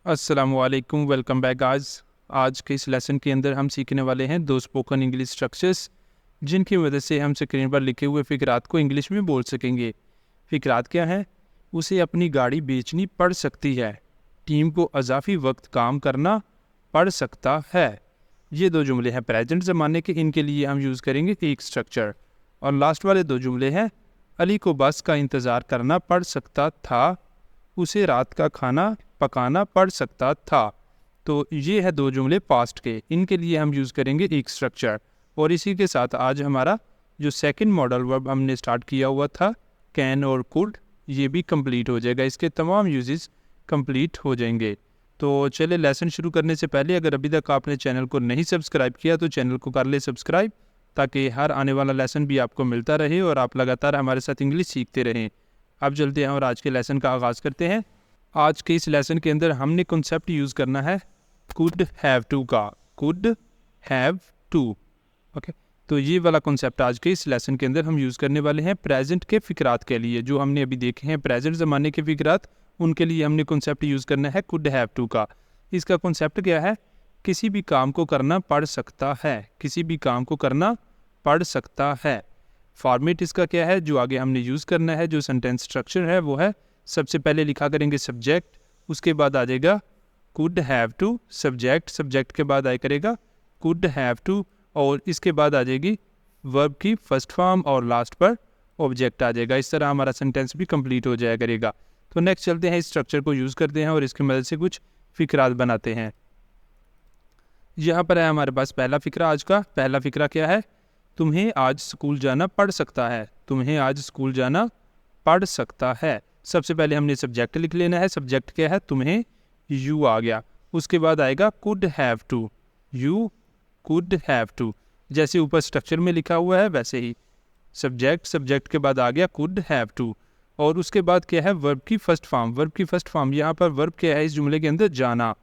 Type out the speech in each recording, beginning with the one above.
अस्सलामुअलैकुम, welcome back guys. आज के इस लेसन के अंदर हम सीखने वाले हैं दो स्पोकन इंग्लिश स्ट्रक्चर्स जिनकी मदद से हम स्क्रीन पर लिखे हुए फ़िक्रात को इंग्लिश में बोल सकेंगे। फ़िक्रात क्या है? उसे अपनी गाड़ी बेचनी पड़ सकती है, टीम को अजाफी वक्त काम करना पड़ सकता है। ये दो जुमले हैं प्रेजेंट ज़माने के, इनके लिए हम यूज़ करेंगे एक स्ट्रक्चर। और लास्ट वाले दो जुमले हैं अली को बस का इंतज़ार करना पड़ सकता था, उसे रात का खाना पकाना पड़ सकता था। तो ये है दो जुमले पास्ट के, इनके लिए हम यूज़ करेंगे एक स्ट्रक्चर। और इसी के साथ आज हमारा जो सेकंड मॉडल वर्ब हमने स्टार्ट किया हुआ था कैन और कुड, ये भी कंप्लीट हो जाएगा। इसके तमाम यूजेस कंप्लीट हो जाएंगे। तो चले लेसन शुरू करने से पहले अगर अभी तक आपने चैनल को नहीं सब्सक्राइब किया तो चैनल को कर ले सब्सक्राइब, ताकि हर आने वाला लेसन भी आपको मिलता रहे और आप लगातार हमारे साथ इंग्लिश सीखते रहें। अब चलते हैं और आज के लेसन का आगाज़ करते हैं। आज के इस लेसन के अंदर हमने कॉन्सेप्ट यूज़ करना है कुड हैव टू का, कुड हैव टू। ओके, तो ये वाला कॉन्सेप्ट आज के इस लेसन के अंदर हम यूज़ करने वाले हैं प्रेजेंट के फ़िक्रात के लिए। जो हमने अभी देखे हैं प्रेजेंट ज़माने के फ़िक्रात, उनके लिए हमने कॉन्सेप्ट यूज़ करना है कुड हैव टू का। इसका कॉन्सेप्ट क्या है? किसी भी काम को करना पड़ सकता है, किसी भी काम को करना पड़ सकता है। फॉर्मेट इसका क्या है जो आगे हमने यूज़ करना है, जो सेंटेंस स्ट्रक्चर है वो है सबसे पहले लिखा करेंगे सब्जेक्ट, उसके बाद आ जाएगा could have to, subject, subject के बाद आया करेगा कुड हैव टू, और इसके बाद आ जाएगी वर्ब की फर्स्ट फॉर्म और लास्ट पर ऑब्जेक्ट आ जाएगा। इस तरह हमारा सेंटेंस भी कंप्लीट हो जाया करेगा। तो नेक्स्ट चलते हैं, इस स्ट्रक्चर को यूज़ करते हैं और इसकी मदद से कुछ फ़िक्रात बनाते हैं। यहाँ पर है हमारे पास पहला फ़िक्रा। आज का पहला फ़िक्रा क्या है? तुम्हें आज स्कूल जाना पड़ सकता है, तुम्हें आज स्कूल जाना पड़ सकता है। सबसे पहले हमने सब्जेक्ट लिख लेना है। सब्जेक्ट क्या है? तुम्हें, यू आ गया। उसके बाद आएगा could have to, you could have to. जैसे ऊपर स्ट्रक्चर में लिखा हुआ है वैसे ही सब्जेक्ट, सब्जेक्ट के बाद आ गया कुड हैव टू। और उसके बाद क्या है? वर्ब की फर्स्ट फॉर्म, वर्ब की फर्स्ट फॉर्म। यहाँ पर वर्ब क्या है इस जुमले के अंदर? जाना।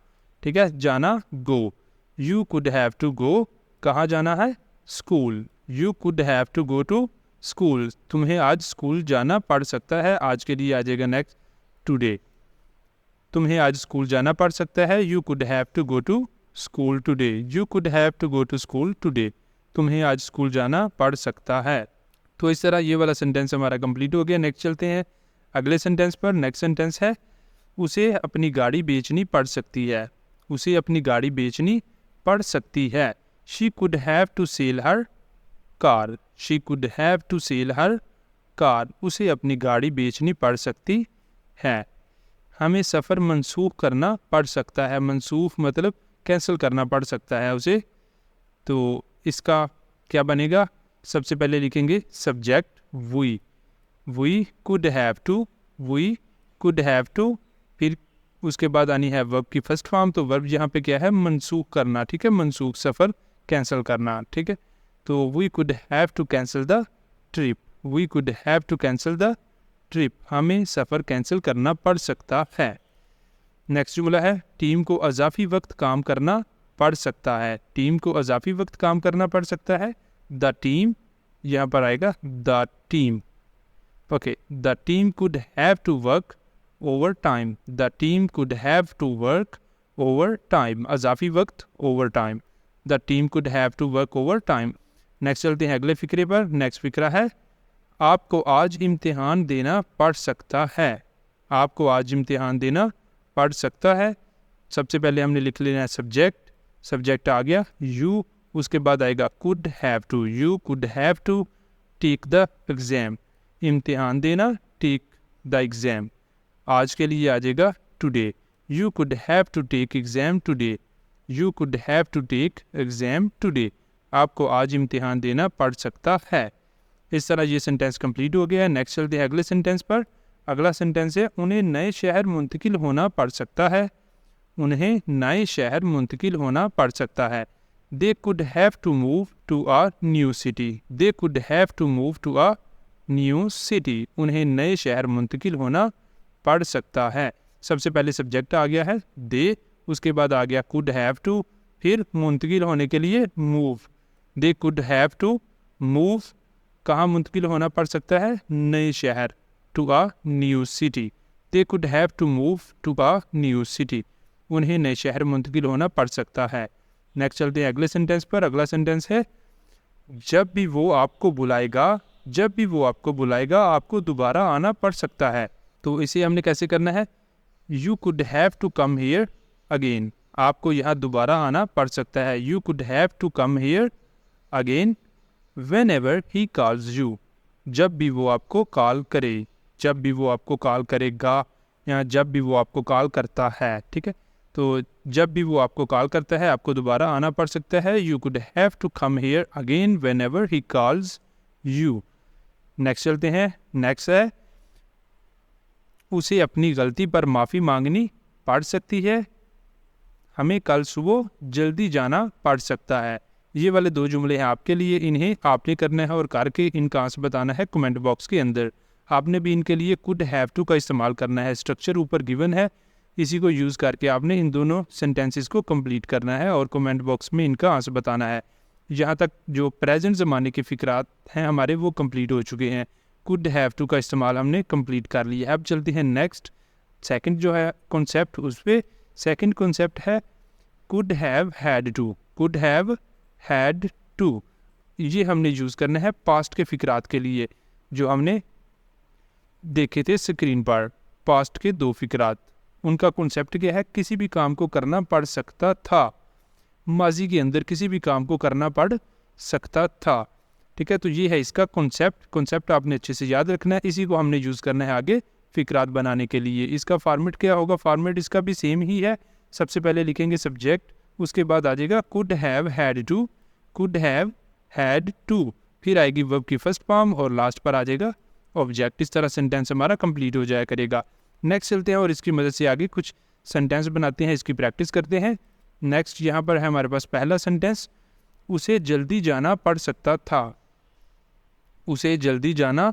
ठीक है, जाना, go. You could have to go, कहाँ जाना है? School. You could have to go to school, तुम्हें आज स्कूल जाना पड़ सकता है। आज के लिए आ जाएगा नेक्स्ट टुडे, तुम्हें आज स्कूल जाना पड़ सकता है। You could have to go to school today, you could have to go to school today, तुम्हें आज स्कूल जाना पड़ सकता है। तो इस तरह ये वाला सेंटेंस हमारा कंप्लीट हो गया। नेक्स्ट चलते हैं अगले सेंटेंस पर। नेक्स्ट सेंटेंस है उसे अपनी गाड़ी बेचनी पड़ सकती है, उसे अपनी गाड़ी बेचनी पड़ सकती है। She could have to sell her car, she could have to sell her car, उसे अपनी गाड़ी बेचनी पड़ सकती है। हमें सफ़र मनसूख करना पड़ सकता है, मनसूख मतलब कैंसिल करना पड़ सकता है उसे। तो इसका क्या बनेगा? सबसे पहले लिखेंगे subject we, we could have to, we could have to. फिर उसके बाद आनी है वर्ब की फर्स्ट फॉर्म। तो वर्ब यहाँ पे क्या है? मनसूख करना। ठीक है, मनसूख, सफ़र कैंसिल करना। ठीक है, तो we could have to cancel the trip, we could have to cancel the trip, हमें सफ़र कैंसिल करना पड़ सकता है। नेक्स्ट जुमला है टीम को अजाफी वक्त काम करना पड़ सकता है, टीम को अजाफी वक्त काम करना पड़ सकता है। द टीम, यहाँ पर आएगा the team. Okay, the team could have to work overtime, the team could have to work overtime, अजाफी वक्त overtime, the team could have to work overtime. Next चलते हैं अगले फ़िक्रे पर। Next फ़िक्रा है आपको आज इम्तिहान देना पड़ सकता है, आपको आज इम्तिहान देना पड़ सकता है। सबसे पहले हमने लिख लेना है सब्जेक्ट, सब्जेक्ट आ गया यू, उसके बाद आएगा could have to, you could have to take the exam, इम्तिहान देना, टेक द एग्ज़ाम। आज के लिए आ जाएगा today, you could have to take exam today, you could have to take exam today, आपको आज इम्तिहान देना पड़ सकता है। इस तरह ये सेंटेंस कंप्लीट हो गया है। नेक्स्ट चलते हैं अगले सेंटेंस पर। अगला सेंटेंस है उन्हें नए शहर मुंतकिल होना पड़ सकता है, उन्हें नए शहर मुंतकिल होना पड़ सकता है। They could have to move to a new city, they could have to move to a new city, उन्हें नए शहर मुंतकिल होना पड़ सकता है। सबसे पहले सब्जेक्ट आ गया है दे, उसके बाद आ गया कुड हैव टू, फिर मुंतकिल होने के लिए move. They could have to move, कहाँ मुंतकिल होना पड़ सकता है? नए शहर, to a new city, they could have to move to a new city, उन्हें नए शहर मुंतकिल होना पड़ सकता है। नेक्स्ट चलते हैं अगले सेंटेंस पर। अगला सेंटेंस है जब भी वो आपको बुलाएगा, जब भी वो आपको बुलाएगा आपको दोबारा आना पड़ सकता है। तो इसे हमने कैसे करना है, you could have to come here again, आपको यहाँ दोबारा आना पड़ सकता है। You could have to come here again whenever he calls you, जब भी वो आपको कॉल करे, जब भी वो आपको कॉल करेगा या जब भी वो आपको कॉल करता है। ठीक है, तो जब भी वो आपको कॉल करता है आपको दोबारा आना पड़ सकता है। You could have to come here again whenever he calls you. Next चलते हैं। नेक्स्ट है उसे अपनी गलती पर माफ़ी मांगनी पड़ सकती है, हमें कल सुबह जल्दी जाना पड़ सकता है। ये वाले दो जुमले हैं आपके लिए, इन्हें आपने करना है और करके इनका आंसर बताना है कमेंट बॉक्स के अंदर। आपने भी इनके लिए कुड हैव टू का इस्तेमाल करना है। स्ट्रक्चर ऊपर गिवन है, इसी को यूज़ करके आपने इन दोनों सेंटेंसेस को कंप्लीट करना है और कमेंट बॉक्स में इनका आंसर बताना है। यहाँ तक जो प्रेजेंट ज़माने के फ़िक्रात हैं हमारे वो कंप्लीट हो चुके हैं। कुड हैव टू का इस्तेमाल हमने कंप्लीट कर लिया। अब चलते हैं नेक्स्ट सेकंड जो है कॉन्सेप्ट, उस पर सेकंड कॉन्सेप्ट है could have had to. Could have had to ये हमने यूज़ करना है पास्ट के फ़िक्रात के लिए जो हमने देखे थे स्क्रीन पर। पास्ट के दो फ़िक्रात, उनका कॉन्सेप्ट क्या है, किसी भी काम को करना पड़ सकता था, माजी के अंदर किसी भी काम को करना पड़ सकता था। ठीक है, तो ये है इसका कॉन्सेप्ट आपने अच्छे से याद रखना है। इसी को हमने यूज़ करना है आगे फ़िक्रात बनाने के लिए। इसका फॉर्मेट क्या होगा, फॉर्मेट इसका भी सेम ही है। सबसे पहले लिखेंगे सब्जेक्ट, उसके बाद आ जाएगा could have had to, could have had to, फिर आएगी वर्ब की फर्स्ट फॉर्म और लास्ट पर आ जाएगा ऑब्जेक्ट। इस तरह सेंटेंस हमारा कंप्लीट हो जाया करेगा। नेक्स्ट चलते हैं और इसकी मदद से आगे कुछ सेंटेंस बनाते हैं, इसकी प्रैक्टिस करते हैं। नेक्स्ट यहाँ पर है हमारे पास पहला सेंटेंस, उसे जल्दी जाना पड़ सकता था, उसे जल्दी जाना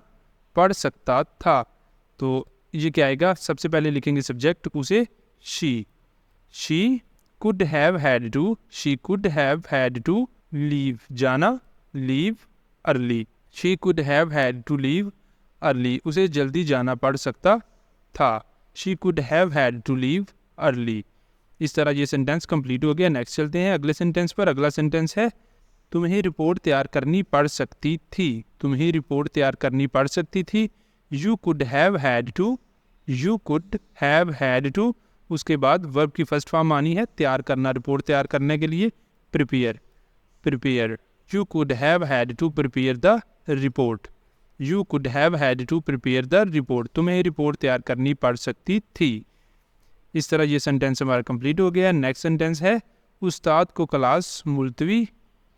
पड़ सकता था। तो ये क्या आएगा, सबसे पहले लिखेंगे सब्जेक्ट उसे, she could have had to, she could have had to leave, जाना, leave early. She could have had to leave early, उसे जल्दी जाना पड़ सकता था। She could have had to leave early. इस तरह ये सेंटेंस कंप्लीट हो गया। नेक्स्ट चलते हैं अगले सेंटेंस पर। अगला सेंटेंस है तुम्हें रिपोर्ट तैयार करनी पड़ सकती थी, तुम्हें रिपोर्ट तैयार करनी पड़ सकती थी। You could have had to, you could have had to, उसके बाद वर्ब की फर्स्ट फॉर्म आनी है तैयार करना, रिपोर्ट तैयार करने के लिए prepare, prepare. You could have had to prepare the report, you could have had to prepare the report, तुम्हें रिपोर्ट तैयार करनी पड़ सकती थी। इस तरह ये सेंटेंस हमारा कंप्लीट हो गया। नेक्स्ट सेंटेंस है उस्ताद को क्लास मुलतवी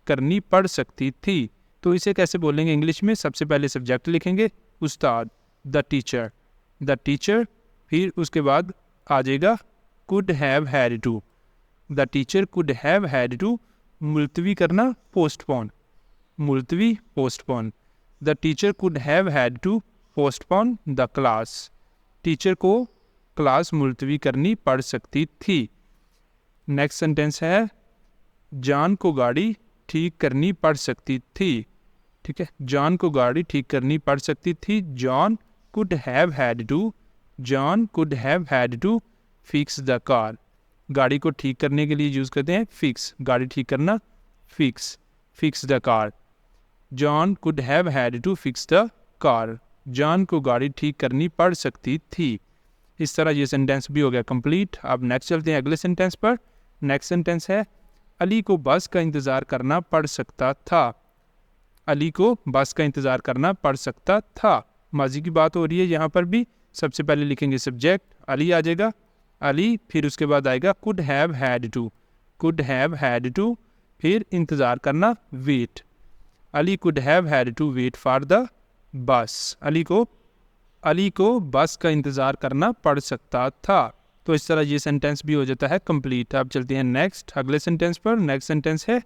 करनी पड़ सकती थी। तो इसे कैसे बोलेंगे इंग्लिश में, सबसे पहले सब्जेक्ट लिखेंगे उस्ताद, द टीचर, द टीचर, फिर उसके बाद आ जाएगा could have had to, the teacher could have had to, मुलतवी करना पोस्टपोन, मुलतवी postpone, the teacher could have had to postpone the class, teacher को क्लास मुलतवी करनी पड़ सकती थी। नेक्स्ट सेंटेंस है जान को गाड़ी ठीक करनी पड़ सकती थी। ठीक है, जॉन को गाड़ी ठीक करनी पड़ सकती थी। John could have had to, John could have had to fix the car, गाड़ी को ठीक करने के लिए यूज़ करते हैं फिक्स, गाड़ी ठीक करना, fix, fix the car. John could have had to fix the car, John को गाड़ी ठीक करनी पड़ सकती थी। इस तरह ये सेंटेंस भी हो गया कंप्लीट। अब नेक्स्ट चलते हैं अगले सेंटेंस पर। नेक्स्ट सेंटेंस है अली को बस का इंतज़ार करना पड़ सकता था, अली को बस का इंतज़ार करना पड़ सकता था। माजी की बात हो रही है यहाँ पर भी। सबसे पहले लिखेंगे सब्जेक्ट, अली आ जाएगा, अली, फिर उसके बाद आएगा could have had to, could have had to, फिर इंतज़ार करना wait, Ali could have had to wait for the bus, Ali को बस का इंतज़ार करना पड़ सकता था। तो इस तरह ये सेंटेंस भी हो जाता है कंप्लीट। अब चलते हैं नेक्स्ट अगले सेंटेंस पर। नेक्स्ट सेंटेंस है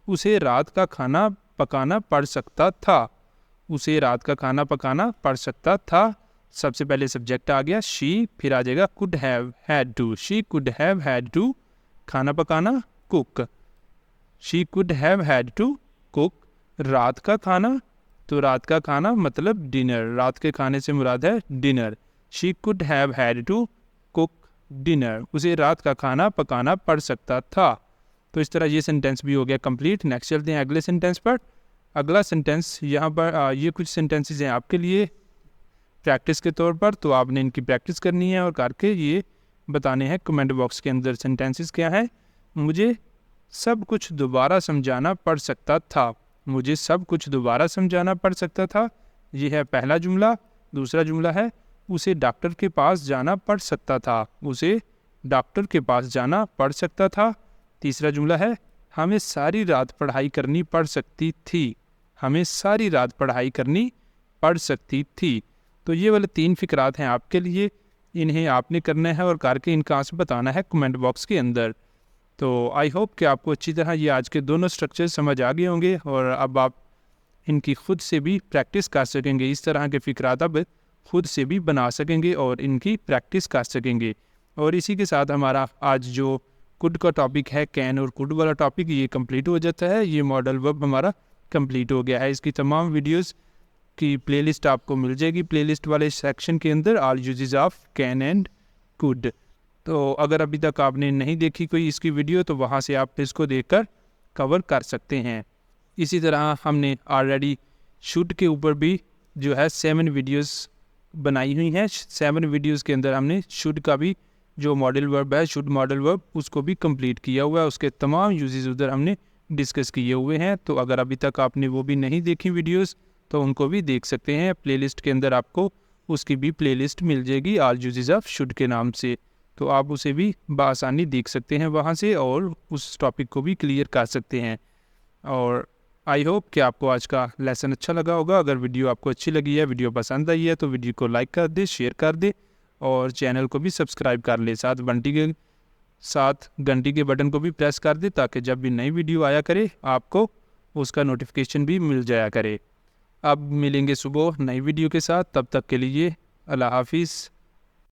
उसे रात का खाना पकाना पड़ सकता था, उसे रात का खाना पकाना पड़ सकता था। सबसे पहले सब्जेक्ट आ गया शी, फिर आ जाएगा could have had to, she could have had to खाना पकाना cook, she could have had to cook. रात का खाना, तो रात का खाना मतलब डिनर, रात के खाने से मुराद है dinner. She could have had to cook dinner, उसे रात का खाना पकाना पड़ सकता था। तो इस तरह ये सेंटेंस भी हो गया कंप्लीट। नेक्स्ट चलते हैं अगले सेंटेंस पर। अगला सेंटेंस यहाँ पर ये कुछ सेंटेंसेस हैं आपके लिए प्रैक्टिस के तौर पर, तो आपने इनकी प्रैक्टिस करनी है और करके ये बताने हैं कमेंट बॉक्स के अंदर। सेंटेंसेस क्या है? मुझे सब कुछ दोबारा समझाना पड़ सकता था। मुझे सब कुछ दोबारा समझाना पड़ सकता था, ये है पहला जुमला। दूसरा जुमला है उसे डॉक्टर के पास जाना पड़ सकता था। उसे डॉक्टर के पास जाना पड़ सकता था। तीसरा जुमला है हमें सारी रात पढ़ाई करनी पड़ सकती थी। हमें सारी रात पढ़ाई करनी पड़ सकती थी। तो ये वाले 3 फ़िक्रात हैं आपके लिए, इन्हें आपने करना है और करके इनका आंसर बताना है कमेंट बॉक्स के अंदर। तो आई होप कि आपको अच्छी तरह ये आज के दोनों स्ट्रक्चर समझ आ गए होंगे और अब आप इनकी खुद से भी प्रैक्टिस कर सकेंगे। इस तरह के फ़िक्रात अब खुद से भी बना सकेंगे और इनकी प्रैक्टिस कर सकेंगे। और इसी के साथ हमारा आज जो कुड का टॉपिक है, कैन और कुड वाला टॉपिक, ये कंप्लीट हो जाता है। ये मॉडल वर्ब हमारा कंप्लीट हो गया है। इसकी तमाम वीडियोस की प्लेलिस्ट आपको मिल जाएगी प्लेलिस्ट वाले सेक्शन के अंदर, all uses of can and could. तो अगर अभी तक आपने नहीं देखी कोई इसकी वीडियो तो वहाँ से आप इसको देखकर कवर कर सकते हैं। इसी तरह हमने ऑलरेडी शुड के ऊपर भी जो है 7 वीडियोस बनाई हुई हैं। 7 वीडियोस के अंदर हमने शुड का भी जो मॉडल वर्ब है, शुड मॉडल वर्ब, उसको भी कंप्लीट किया हुआ है। उसके तमाम यूजेस उधर हमने डिस्कस किए हुए हैं। तो अगर अभी तक आपने वो भी नहीं देखी वीडियोस तो उनको भी देख सकते हैं। प्लेलिस्ट के अंदर आपको उसकी भी प्लेलिस्ट मिल जाएगी ऑल यूजेस ऑफ शुड के नाम से, तो आप उसे भी बआसानी देख सकते हैं वहाँ से और उस टॉपिक को भी क्लियर कर सकते हैं। और आई होप कि आपको आज का लेसन अच्छा लगा होगा। अगर वीडियो आपको अच्छी लगी है, वीडियो पसंद आई है तो वीडियो को लाइक कर दे, शेयर कर दे और चैनल को भी सब्सक्राइब कर ले। साथ घंटी के बटन को भी प्रेस कर दे ताकि जब भी नई वीडियो आया करे आपको उसका नोटिफिकेशन भी मिल जाया करे। अब मिलेंगे सुबह नई वीडियो के साथ, तब तक के लिए अल्लाह हाफिज़।